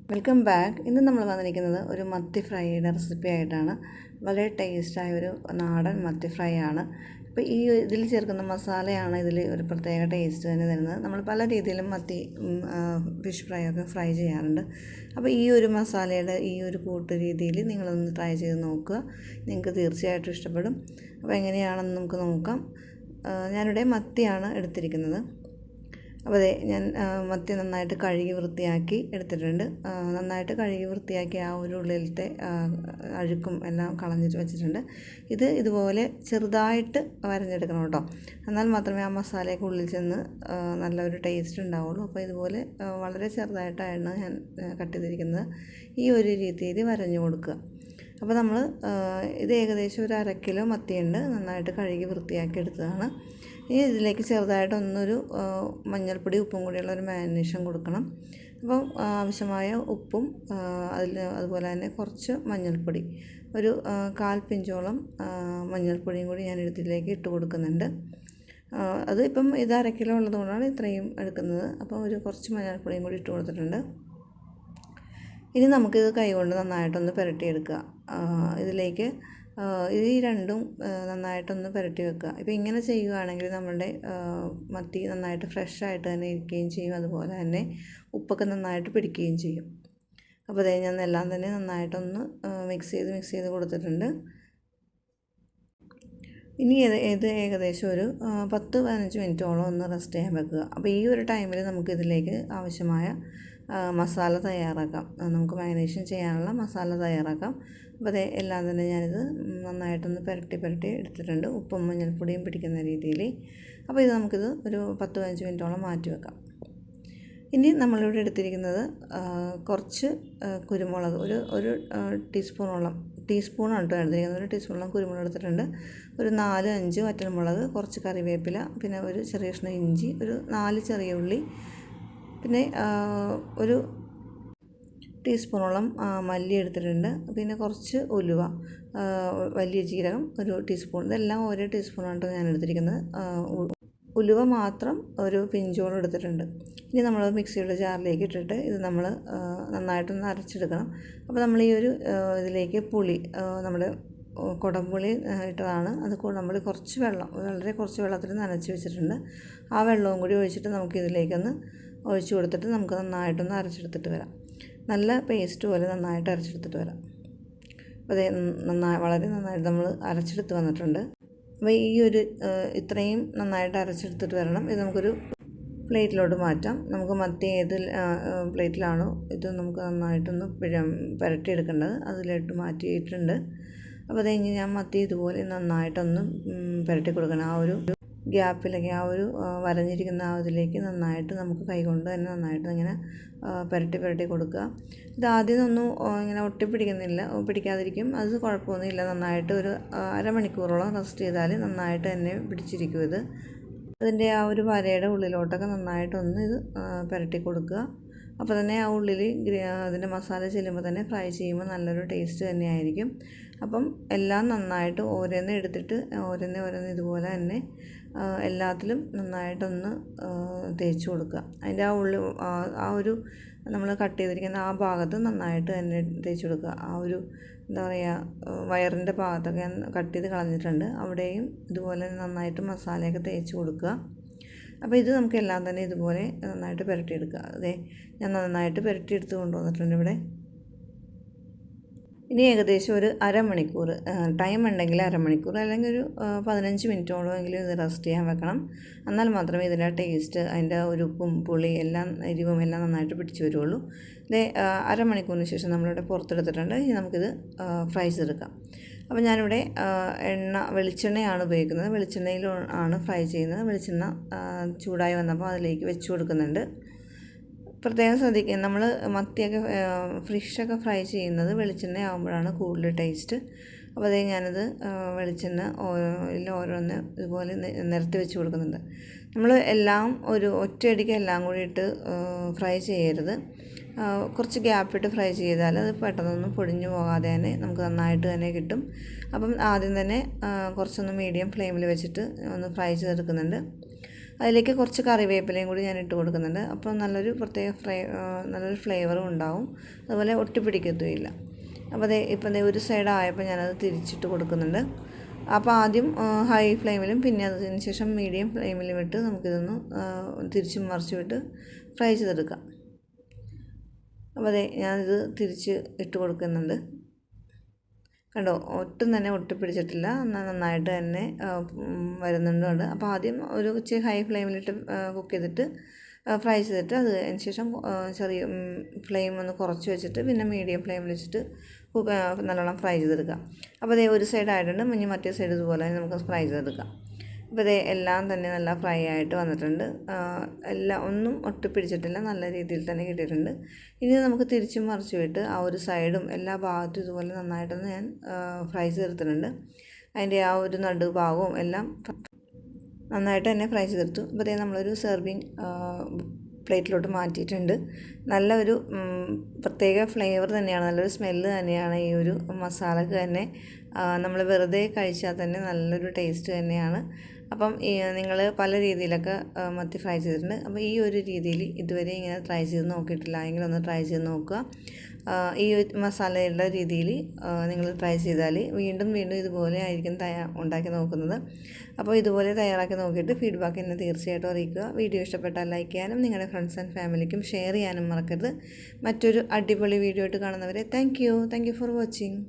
Welcome back. ഇന്ന് നമ്മൾ വന്നിരിക്കുന്നത് ഒരു മത്തി ഫ്രൈയുടെ റെസിപ്പി ആയിട്ടാണ്. വളരെ ടേസ്റ്റായ ഒരു നാടൻ മത്തി ഫ്രൈ ആണ്. അപ്പോൾ ഈ ഇതിൽ ചേർക്കുന്ന മസാലയാണ് ഇതിൽ ഒരു പ്രത്യേക ടേസ്റ്റ് തന്നെ തരുന്നത്. നമ്മൾ പല രീതിയിലും മത്തി ഫിഷ് ഫ്രൈ ഒക്കെ ഫ്രൈ ചെയ്യാറുണ്ട്. അപ്പോൾ ഈ ഒരു മസാലയുടെ ഈ ഒരു കൂട്ട് രീതിയിൽ നിങ്ങളൊന്ന് ട്രൈ ചെയ്ത് നോക്കുക. നിങ്ങൾക്ക് തീർച്ചയായിട്ടും ഇഷ്ടപ്പെടും. അപ്പോൾ എങ്ങനെയാണെന്ന് നമുക്ക് നോക്കാം. ഞാനിവിടെ മത്തിയാണ് എടുത്തിരിക്കുന്നത്. അപ്പോൾ അതെ, ഞാൻ മത്തി നന്നായിട്ട് കഴുകി വൃത്തിയാക്കി എടുത്തിട്ടുണ്ട്. നന്നായിട്ട് കഴുകി വൃത്തിയാക്കി ആ ഒരു ഉള്ളിലത്തെ അഴുക്കും എല്ലാം കളഞ്ഞിട്ട് വെച്ചിട്ടുണ്ട്. ഇതുപോലെ ചെറുതായിട്ട് വരഞ്ഞെടുക്കണം കേട്ടോ. എന്നാൽ മാത്രമേ ആ മസാലയൊക്കെ ഉള്ളിൽ ചെന്ന് നല്ലൊരു ടേസ്റ്റ് ഉണ്ടാവുള്ളൂ. അപ്പോൾ ഇതുപോലെ വളരെ ചെറുതായിട്ടാണ് ഞാൻ കട്ട് ചെയ്തിരിക്കുന്നത്. ഈ ഒരു രീതിയിൽ വരഞ്ഞു കൊടുക്കുക. അപ്പോൾ നമ്മൾ ഇത് ഏകദേശം ഒരു 1/2 കിലോ മത്തിയുണ്ട്. നന്നായിട്ട് കഴുകി വൃത്തിയാക്കി എടുത്തതാണ്. ഇനി ഇതിലേക്ക് ചെറുതായിട്ടൊന്നൊരു മഞ്ഞൾപ്പൊടി ഉപ്പും കൂടിയുള്ള ഒരു മാരിനേഷൻ കൊടുക്കണം. അപ്പം ആവശ്യമായ ഉപ്പും അതുപോലെ തന്നെ കുറച്ച് മഞ്ഞൾപ്പൊടി, ഒരു 1/4 പിഞ്ചോളം മഞ്ഞൾപ്പൊടിയും കൂടി ഞാൻ ഇതിലേക്ക് ഇട്ട് കൊടുക്കുന്നുണ്ട്. അത് ഇപ്പം ഇത് 1/2 കിലോ ഉള്ളതുകൊണ്ടാണ് ഇത്രയും എടുക്കുന്നത്. അപ്പോൾ ഒരു കുറച്ച് മഞ്ഞൾപ്പൊടിയും കൂടി ഇട്ട് കൊടുത്തിട്ടുണ്ട്. ഇനി നമുക്കിത് കൈകൊണ്ട് നന്നായിട്ടൊന്ന് പുരട്ടിയെടുക്കുക. ഇതിലേക്ക് ഈ രണ്ടും നന്നായിട്ടൊന്ന് പുരട്ടി വെക്കുക. ഇപ്പോൾ ഇങ്ങനെ ചെയ്യുകയാണെങ്കിൽ നമ്മുടെ മത്തി നന്നായിട്ട് ഫ്രഷായിട്ട് തന്നെ ഇരിക്കുകയും ചെയ്യും. അതുപോലെ തന്നെ ഉപ്പൊക്കെ നന്നായിട്ട് പിടിക്കുകയും ചെയ്യും. അപ്പോൾ അതേ ഞാൻ എല്ലാം തന്നെ നന്നായിട്ടൊന്ന് മിക്സ് ചെയ്ത് കൊടുത്തിട്ടുണ്ട്. ഇനി ഇത് ഏകദേശം ഒരു 10-15 മിനിറ്റോളം ഒന്ന് റെസ്റ്റ് ചെയ്യാൻ വെക്കുക. അപ്പോൾ ഈ ഒരു ടൈമിൽ നമുക്കിതിലേക്ക് ആവശ്യമായ മസാല തയ്യാറാക്കാം. നമുക്ക് മാരിനേഷൻ ചെയ്യാനുള്ള മസാല തയ്യാറാക്കാം. അപ്പോൾ അതേ എല്ലാം തന്നെ ഞാനിത് നന്നായിട്ടൊന്ന് പുരട്ടി എടുത്തിട്ടുണ്ട്, ഉപ്പും മഞ്ഞൾപ്പൊടിയും പിടിക്കുന്ന രീതിയിൽ. അപ്പോൾ ഇത് നമുക്കിത് ഒരു 10-15 മിനിറ്റോളം മാറ്റി വെക്കാം. ഇനി നമ്മളിവിടെ എടുത്തിരിക്കുന്നത് കുറച്ച് കുരുമുളക്, ഒരു ടീസ്പൂണാണ് കേട്ടോ എടുത്തിരിക്കുന്നത്. ഒരു ടീസ്പൂണോളം കുരുമുളക് എടുത്തിട്ടുണ്ട്. ഒരു 4-5 വറ്റൽമുളക്, കുറച്ച് കറിവേപ്പില, പിന്നെ ഒരു ചെറിയ കഷ്ണം ഇഞ്ചി, ഒരു 4 ചെറിയ ഉള്ളി, പിന്നെ ഒരു ടീസ്പൂണോളം മല്ലി എടുത്തിട്ടുണ്ട്. പിന്നെ കുറച്ച് ഉലുവ, വലിയ ജീരകം ഒരു ടീസ്പൂൺ. ഇതെല്ലാം ഓരോ ടീസ്പൂണാണ് ഞാൻ എടുത്തിരിക്കുന്നത്. ഉലുവ മാത്രം ഒരു പിഞ്ചോളം എടുത്തിട്ടുണ്ട്. ഇനി നമ്മൾ മിക്സിയുടെ ജാറിലേക്ക് ഇട്ടിട്ട് ഇത് നമ്മൾ നന്നായിട്ടൊന്ന് അരച്ചെടുക്കണം. അപ്പോൾ നമ്മൾ ഈ ഒരു ഇതിലേക്ക് പുളി, നമ്മുടെ കുടംപുളി ഇട്ടതാണ്. അത് നമ്മൾ കുറച്ച് വെള്ളം, വളരെ കുറച്ച് വെള്ളത്തിൽ നനച്ച് വെച്ചിട്ടുണ്ട്. ആ വെള്ളവും കൂടി ഒഴിച്ചിട്ട് നമുക്കിതിലേക്കൊന്ന് ഒഴിച്ചു കൊടുത്തിട്ട് നമുക്ക് നന്നായിട്ടൊന്ന് അരച്ചെടുത്തിട്ട് വരാം. നല്ല പേസ്റ്റ് പോലെ നന്നായിട്ട് അരച്ചെടുത്തിട്ട് വരാം. അപ്പോൾ അതേ വളരെ നന്നായിട്ട് നമ്മൾ അരച്ചെടുത്ത് വന്നിട്ടുണ്ട്. അപ്പോൾ ഈ ഒരു ഇത്രയും നന്നായിട്ട് അരച്ചെടുത്തിട്ട് വരണം. ഇത് നമുക്കൊരു പ്ലേറ്റിലോട്ട് മാറ്റാം. നമുക്ക് മത്തി ഏത് പ്ലേറ്റിലാണോ ഇത് നമുക്ക് നന്നായിട്ടൊന്ന് പുരട്ടിയെടുക്കേണ്ടത് അതിലോട്ട് മാറ്റിയിട്ടുണ്ട്. അപ്പോൾ അത് കഴിഞ്ഞ് ഞാൻ മത്തി ഇതുപോലെ നന്നായിട്ടൊന്ന് പുരട്ടി കൊടുക്കണം. ആ ഒരു ഗ്യാപ്പിലേക്ക്, ആ ഒരു വരഞ്ഞിരിക്കുന്ന ആ ഇതിലേക്ക് നന്നായിട്ട് നമുക്ക് കൈകൊണ്ട് തന്നെ നന്നായിട്ട് ഇങ്ങനെ പുരട്ടി കൊടുക്കുക. ഇത് ആദ്യമൊന്നും ഇങ്ങനെ പിടിക്കാതിരിക്കും. അത് കുഴപ്പമൊന്നുമില്ല. നന്നായിട്ട് ഒരു അരമണിക്കൂറോളം റെസ്റ്റ് ചെയ്താൽ നന്നായിട്ട് തന്നെ പിടിച്ചിരിക്കും. അതിൻ്റെ ആ ഒരു വരയുടെ ഉള്ളിലോട്ടൊക്കെ നന്നായിട്ടൊന്ന് ഇത് പുരട്ടി കൊടുക്കുക. അപ്പോൾ തന്നെ ആ ഉള്ളിൽ അതിൻ്റെ മസാല ചെല്ലുമ്പോൾ തന്നെ ഫ്രൈ ചെയ്യുമ്പോൾ നല്ലൊരു ടേസ്റ്റ് തന്നെയായിരിക്കും. അപ്പം എല്ലാം നന്നായിട്ട് ഓരോന്ന് എടുത്തിട്ട് ഓരോന്ന് ഇതുപോലെ തന്നെ എല്ലാത്തിലും നന്നായിട്ടൊന്ന് തേച്ച് കൊടുക്കുക. അതിൻ്റെ ആ ആ ഒരു നമ്മൾ കട്ട് ചെയ്തിരിക്കുന്ന ആ ഭാഗത്ത് നന്നായിട്ട് തന്നെ തേച്ച് കൊടുക്കുക. ആ ഒരു എന്താ പറയുക, വയറിൻ്റെ ഭാഗത്തൊക്കെ ഞാൻ കട്ട് ചെയ്ത് കളഞ്ഞിട്ടുണ്ട്. അവിടെയും ഇതുപോലെ നന്നായിട്ട് മസാലയൊക്കെ തേച്ച് കൊടുക്കുക. അപ്പോൾ ഇത് നമുക്ക് എല്ലാം തന്നെ ഇതുപോലെ നന്നായിട്ട് പുരട്ടിയെടുക്കുക. അതെ, ഞാൻ നന്നായിട്ട് പുരട്ടിയെടുത്ത് കൊണ്ടുവന്നിട്ടുണ്ട് ഇവിടെ. ഇനി ഏകദേശം ഒരു അരമണിക്കൂർ ടൈം ഉണ്ടെങ്കിൽ അരമണിക്കൂർ, അല്ലെങ്കിൽ ഒരു 15 മിനിറ്റോളമെങ്കിലും ഇത് റെസ്റ്റ് ചെയ്യാൻ വെക്കണം. എന്നാൽ മാത്രമേ ഇതിൻ്റെ ടേസ്റ്റ്, അതിൻ്റെ ഒരു ഉപ്പും പുളി എല്ലാം എരിവും എല്ലാം നന്നായിട്ട് പിടിച്ച് വരുള്ളൂ. ഇത് അരമണിക്കൂറിന് ശേഷം നമ്മളിവിടെ പുറത്തെടുത്തിട്ടുണ്ട്. ഇനി നമുക്കിത് ഫ്രൈ ചെയ്തെടുക്കാം. അപ്പോൾ ഞാനിവിടെ വെളിച്ചെണ്ണയാണ് ഉപയോഗിക്കുന്നത്. വെളിച്ചെണ്ണയിലാണ് ഫ്രൈ ചെയ്യുന്നത്. വെളിച്ചെണ്ണ ചൂടായി വന്നപ്പോൾ അതിലേക്ക് വെച്ച് കൊടുക്കുന്നുണ്ട്. പ്രത്യേകം ശ്രദ്ധിക്കുക, നമ്മൾ മത്തിയൊക്കെ ഫിഷൊക്കെ ഫ്രൈ ചെയ്യുന്നത് വെളിച്ചെണ്ണ ആകുമ്പോഴാണ് കൂടുതൽ ടേസ്റ്റ്. അപ്പോൾ അതേ ഞാനത് വെളിച്ചെണ്ണ ഓരോന്ന് ഇതുപോലെ നിരത്തി വെച്ച് കൊടുക്കുന്നുണ്ട്. നമ്മൾ എല്ലാം ഒരു ഒറ്റയടിക്ക് എല്ലാം കൂടി ഇട്ട് ഫ്രൈ ചെയ്യരുത്. കുറച്ച് ഗ്യാപ്പിട്ട് ഫ്രൈ ചെയ്താൽ അത് പെട്ടെന്നൊന്നും പൊടിഞ്ഞു പോകാതെ തന്നെ നമുക്ക് നന്നായിട്ട് തന്നെ കിട്ടും. അപ്പം ആദ്യം തന്നെ കുറച്ചൊന്ന് മീഡിയം ഫ്ലെയിമിൽ വെച്ചിട്ട് ഒന്ന് ഫ്രൈ ചെയ്തെടുക്കുന്നുണ്ട്. അതിലേക്ക് കുറച്ച് കറിവേപ്പിലയും കൂടി ഞാൻ ഇട്ട് കൊടുക്കുന്നുണ്ട്. അപ്പോൾ നല്ലൊരു നല്ലൊരു ഫ്ലേവറും ഉണ്ടാവും, അതുപോലെ ഒട്ടിപ്പിടിക്കത്തുമില്ല. അപ്പോൾ ഇപ്പം ഒരു സൈഡ് ആയപ്പോൾ ഞാനത് തിരിച്ചിട്ട് കൊടുക്കുന്നുണ്ട്. അപ്പോൾ ആദ്യം ഹൈ ഫ്ലെയിമിലും പിന്നെ അതിന് ശേഷം മീഡിയം ഫ്ലെയിമിലും ഇട്ട് നമുക്കിതൊന്ന് തിരിച്ചും മറിച്ചും ഇട്ട് ഫ്രൈ ചെയ്തെടുക്കാം. അപ്പോൾ ഞാനിത് തിരിച്ച് ഇട്ട് കൊടുക്കുന്നുണ്ട്. കണ്ടോ, ഒട്ടും തന്നെ ഒട്ടിപ്പിടിച്ചിട്ടില്ല, നന്നായിട്ട് തന്നെ വരുന്നുണ്ട്. അപ്പോൾ ആദ്യം ഒരു ഇച്ചിരി ഹൈ ഫ്ലെയിമിലിട്ട് കുക്ക് ചെയ്തിട്ട് ഫ്രൈ ചെയ്തിട്ട് അതിന് ശേഷം ചെറിയ ഫ്ലെയിം ഒന്ന് കുറച്ച് വെച്ചിട്ട് പിന്നെ മീഡിയം ഫ്ലെയിമിൽ വെച്ചിട്ട് നല്ലോണം ഫ്രൈ ചെയ്തെടുക്കാം. അപ്പോൾ ഒരു സൈഡ് ആയിട്ടുണ്ട്, ഇനി മറ്റേ സൈഡ് ഇതുപോലെ തന്നെ നമുക്ക് ഫ്രൈ ചെയ്തെടുക്കാം. ഇപ്പോൾ എല്ലാം തന്നെ നല്ല ഫ്രൈ ആയിട്ട് വന്നിട്ടുണ്ട്. എല്ലാം ഒന്നും ഒട്ടിപ്പിടിച്ചിട്ടില്ല, നല്ല രീതിയിൽ തന്നെ കിട്ടിയിട്ടുണ്ട്. ഇനി നമുക്ക് തിരിച്ചും മറിച്ചും ഇട്ട് ആ ഒരു സൈഡും എല്ലാ ഭാഗത്തും ഇതുപോലെ നന്നായിട്ടൊന്ന് ഞാൻ ഫ്രൈ ചെയ്തെടുത്തിട്ടുണ്ട്. അതിൻ്റെ ആ ഒരു നടുഭാഗവും എല്ലാം നന്നായിട്ട് തന്നെ ഫ്രൈ ചെയ്തെടുത്തു. ഇപ്പോൾ നമ്മളൊരു സെർവിങ് പ്ലേറ്റിലോട്ട് മാറ്റിയിട്ടുണ്ട്. നല്ലൊരു പ്രത്യേക ഫ്ലേവർ തന്നെയാണ്, നല്ലൊരു സ്മെല്ല് തന്നെയാണ് ഈ ഒരു മസാലക്ക് തന്നെ. നമ്മൾ വെറുതെ കഴിച്ചാൽ തന്നെ നല്ലൊരു ടേസ്റ്റ് തന്നെയാണ്. അപ്പം നിങ്ങൾ പല രീതിയിലൊക്കെ മത്തി ഫ്രൈ ചെയ്തിട്ടുണ്ട്. അപ്പോൾ ഈ ഒരു രീതിയിൽ ഇതുവരെ ഇങ്ങനെ ട്രൈ ചെയ്ത് നോക്കിയിട്ടില്ല എങ്കിൽ ഒന്ന് ട്രൈ ചെയ്ത് നോക്കുക. ഈ മസാലയുടെ രീതിയിൽ നിങ്ങൾ ട്രൈ ചെയ്താൽ വീണ്ടും വീണ്ടും ഇതുപോലെ ആയിരിക്കും ഉണ്ടാക്കി നോക്കുന്നത്. അപ്പോൾ ഇതുപോലെ തയ്യാറാക്കി നോക്കിയിട്ട് ഫീഡ്ബാക്ക് എന്നെ തീർച്ചയായിട്ടും അറിയിക്കുക. വീഡിയോ ഇഷ്ടപ്പെട്ടാൽ ലൈക്ക് ചെയ്യാനും നിങ്ങളുടെ ഫ്രണ്ട്സ് ആൻഡ് ഫാമിലിക്കും ഷെയർ ചെയ്യാനും മറക്കരുത്. മറ്റൊരു അടിപൊളി വീഡിയോ ആയിട്ട് കാണുന്നവരെ താങ്ക് യു ഫോർ വാച്ചിങ്.